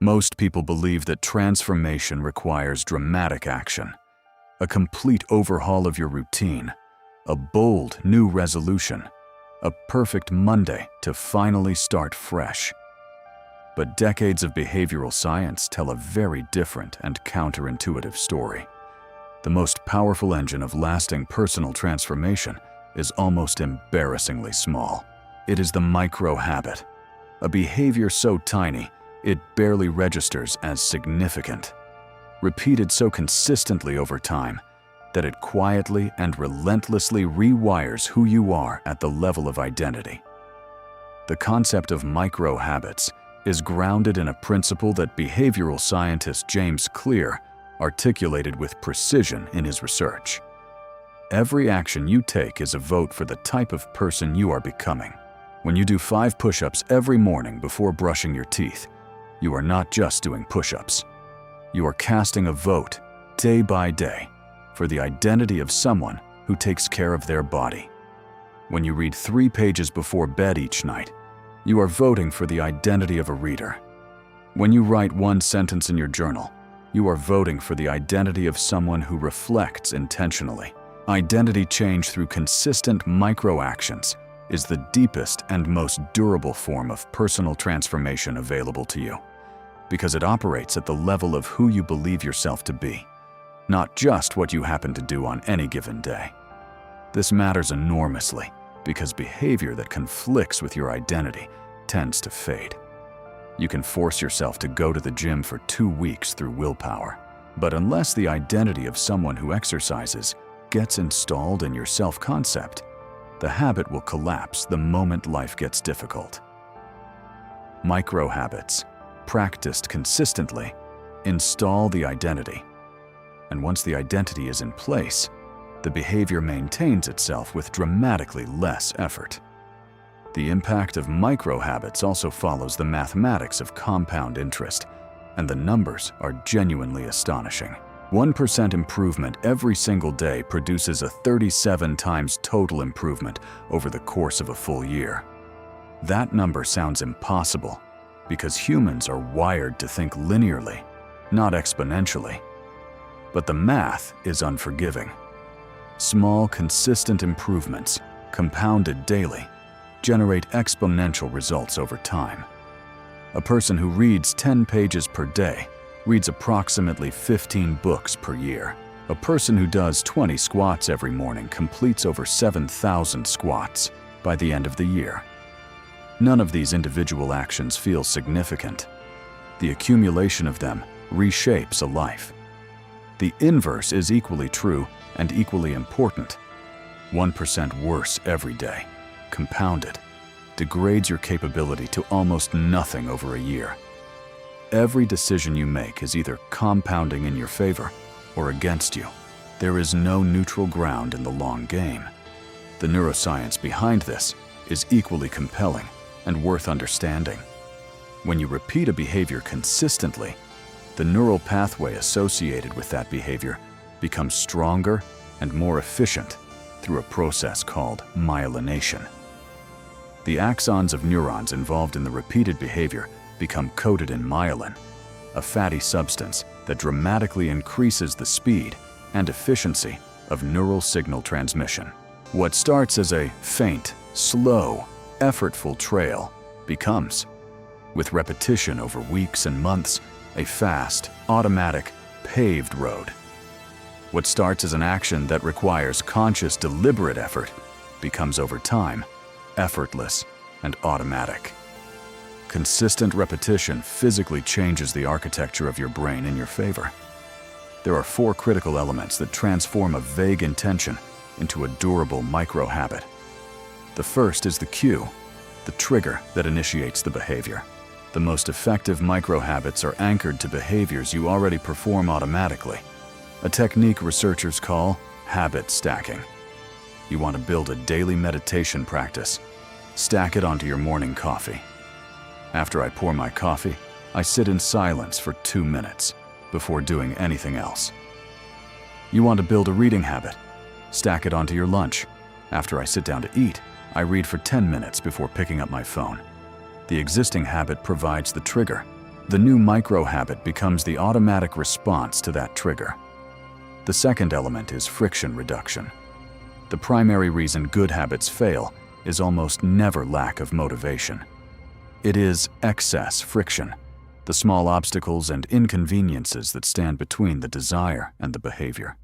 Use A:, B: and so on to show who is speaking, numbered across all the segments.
A: Most people believe that transformation requires dramatic action, a complete overhaul of your routine, a bold new resolution, a perfect Monday to finally start fresh. But decades of behavioral science tell a very different and counterintuitive story. The most powerful engine of lasting personal transformation is almost embarrassingly small. It is the micro-habit, a behavior so tiny it barely registers as significant, repeated so consistently over time that it quietly and relentlessly rewires who you are at the level of identity. The concept of micro-habits is grounded in a principle that behavioral scientist James Clear articulated with precision in his research. Every action you take is a vote for the type of person you are becoming. When you do 5 push-ups every morning before brushing your teeth, you are not just doing push-ups. You are casting a vote, day by day, for the identity of someone who takes care of their body. When you read 3 pages before bed each night, you are voting for the identity of a reader. When you write 1 sentence in your journal, you are voting for the identity of someone who reflects intentionally. Identity change through consistent micro-actions is the deepest and most durable form of personal transformation available to you, because it operates at the level of who you believe yourself to be, not just what you happen to do on any given day. This matters enormously because behavior that conflicts with your identity tends to fade. You can force yourself to go to the gym for 2 weeks through willpower, but unless the identity of someone who exercises gets installed in your self-concept, the habit will collapse the moment life gets difficult. Micro-habits, practiced consistently, install the identity. And once the identity is in place, the behavior maintains itself with dramatically less effort. The impact of micro-habits also follows the mathematics of compound interest, and the numbers are genuinely astonishing. 1% improvement every single day produces a 37 times total improvement over the course of a full year. That number sounds impossible because humans are wired to think linearly, not exponentially. But the math is unforgiving. Small, consistent improvements, compounded daily, generate exponential results over time. A person who reads 10 pages per day reads approximately 15 books per year. A person who does 20 squats every morning completes over 7,000 squats by the end of the year. None of these individual actions feel significant. The accumulation of them reshapes a life. The inverse is equally true and equally important. 1% worse every day, compounded, degrades your capability to almost nothing over a year. Every decision you make is either compounding in your favor or against you. There is no neutral ground in the long game. The neuroscience behind this is equally compelling and worth understanding. When you repeat a behavior consistently, the neural pathway associated with that behavior becomes stronger and more efficient through a process called myelination. The axons of neurons involved in the repeated behavior become coated in myelin, a fatty substance that dramatically increases the speed and efficiency of neural signal transmission. What starts as a faint, slow, effortful trail becomes, with repetition over weeks and months, a fast, automatic, paved road. What starts as an action that requires conscious, deliberate effort becomes over time effortless and automatic. Consistent repetition physically changes the architecture of your brain in your favor. There are 4 critical elements that transform a vague intention into a durable micro-habit. The first is the cue, the trigger that initiates the behavior. The most effective micro-habits are anchored to behaviors you already perform automatically, a technique researchers call habit stacking. You want to build a daily meditation practice. Stack it onto your morning coffee. After I pour my coffee, I sit in silence for 2 minutes before doing anything else. You want to build a reading habit. Stack it onto your lunch. After I sit down to eat, I read for 10 minutes before picking up my phone. The existing habit provides the trigger, The new micro-habit becomes the automatic response to that trigger. The second element is friction reduction. The primary reason good habits fail is almost never lack of motivation. It is excess friction, the small obstacles and inconveniences that stand between the desire and the behavior.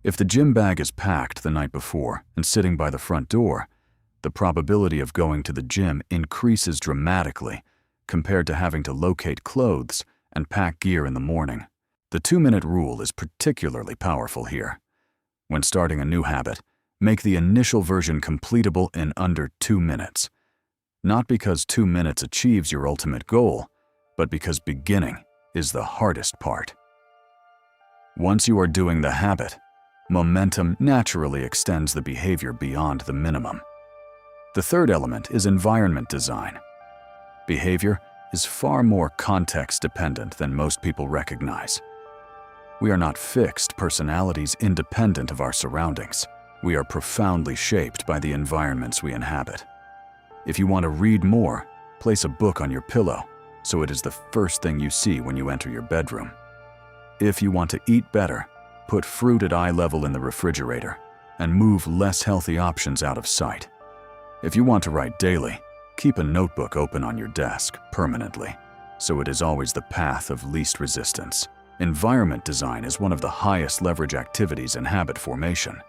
A: If the gym bag is packed the night before and sitting by the front door, the probability of going to the gym increases dramatically compared to having to locate clothes and pack gear in the morning. The 2-minute rule is particularly powerful here. When starting a new habit, make the initial version completable in under 2 minutes. Not because 2 minutes achieves your ultimate goal, but because beginning is the hardest part. Once you are doing the habit, momentum naturally extends the behavior beyond the minimum. The third element is environment design. Behavior is far more context-dependent than most people recognize. We are not fixed personalities independent of our surroundings. We are profoundly shaped by the environments we inhabit. If you want to read more, place a book on your pillow so it is the first thing you see when you enter your bedroom. If you want to eat better, put fruit at eye level in the refrigerator and move less healthy options out of sight. If you want to write daily, keep a notebook open on your desk permanently so it is always the path of least resistance. Environment design is one of the highest leverage activities in habit formation,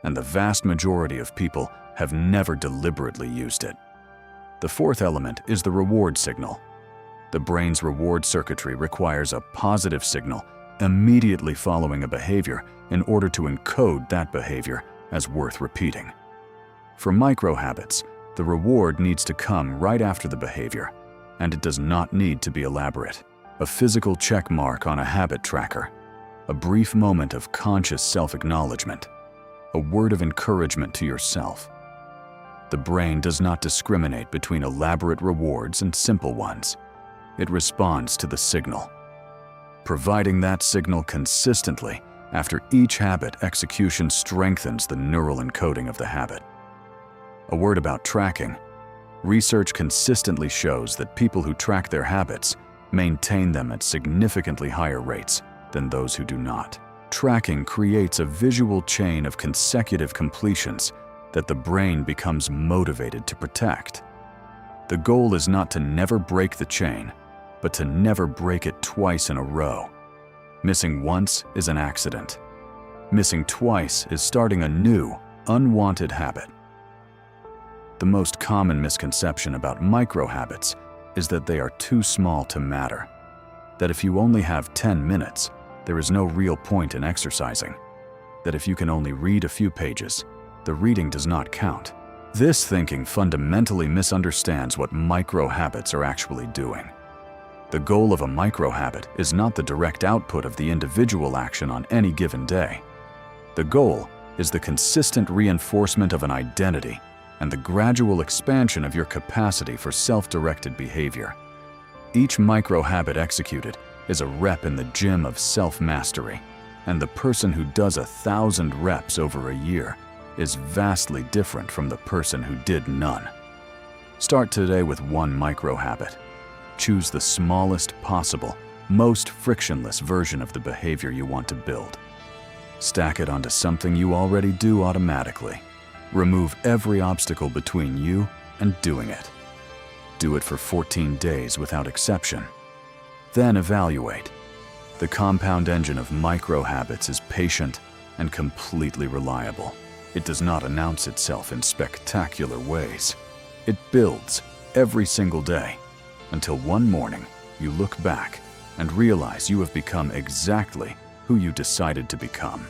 A: and the vast majority of people have never deliberately used it. The fourth element is the reward signal. The brain's reward circuitry requires a positive signal immediately following a behavior in order to encode that behavior as worth repeating. For micro-habits, the reward needs to come right after the behavior, and it does not need to be elaborate. A physical check mark on a habit tracker, a brief moment of conscious self-acknowledgement, a word of encouragement to yourself. The brain does not discriminate between elaborate rewards and simple ones. It responds to the signal. Providing that signal consistently after each habit execution strengthens the neural encoding of the habit. A word about tracking. Research consistently shows that people who track their habits maintain them at significantly higher rates than those who do not. Tracking creates a visual chain of consecutive completions that the brain becomes motivated to protect. The goal is not to never break the chain, but to never break it twice in a row. Missing once is an accident. Missing twice is starting a new, unwanted habit. The most common misconception about micro-habits is that they are too small to matter. That if you only have 10 minutes, there is no real point in exercising. That if you can only read a few pages, the reading does not count. This thinking fundamentally misunderstands what micro-habits are actually doing. The goal of a micro-habit is not the direct output of the individual action on any given day. The goal is the consistent reinforcement of an identity and the gradual expansion of your capacity for self-directed behavior. Each micro-habit executed is a rep in the gym of self-mastery, and the person who does 1,000 reps over a year is vastly different from the person who did none. Start today with one micro-habit. Choose the smallest possible, most frictionless version of the behavior you want to build. Stack it onto something you already do automatically. Remove every obstacle between you and doing it. Do it for 14 days without exception. Then evaluate. The compound engine of micro-habits is patient and completely reliable. It does not announce itself in spectacular ways. It builds every single day until one morning you look back and realize you have become exactly who you decided to become.